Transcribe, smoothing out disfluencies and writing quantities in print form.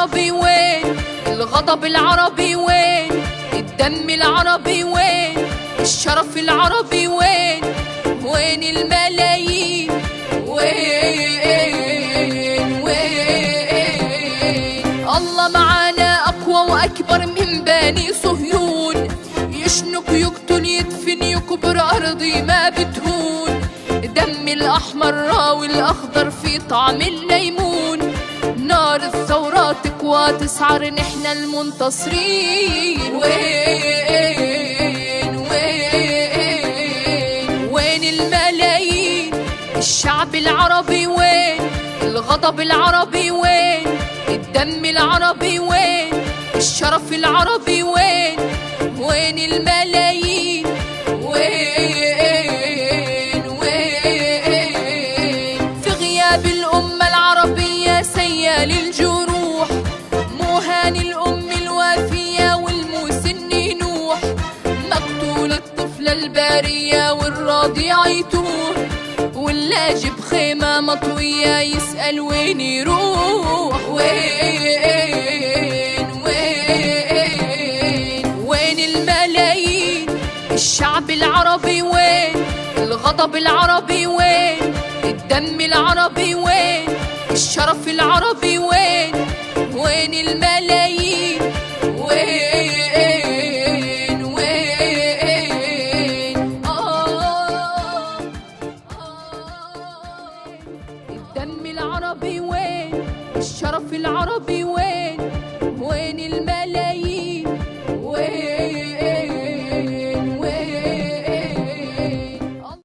العربي وين؟ الغضب العربي وين؟ الدم العربي وين؟ الشرف العربي وين؟ وين الملايين؟ وين الله معانا أقوى وأكبر من بني صهيون، يشنق يقتل يدفن يكبر أرضي ما بتهون، دم الأحمر راوي الأخضر في طعم الليمون، نار الثورة تقوى تسعر نحن المنتصرين. وين الملايين؟ الشعب العربي وين؟ الغضب العربي وين؟ الدم العربي وين؟ الشرف العربي وين؟ وين الملايين؟ في غياب الأمة العربية سيال الجروح، مهان الأم الوافية والمسن نوح، مقتول الطفل البارية والرضيع يتوه، واللاجئ بخيمة مطوية يسأل وين يروح. وين الملايين؟ الشعب العربي وين؟ الغضب العربي وين؟ الدم العربي وين؟ الشرف العربي وين؟ وين الملايين؟ الدم العربي وين؟ الشرف العربي وين؟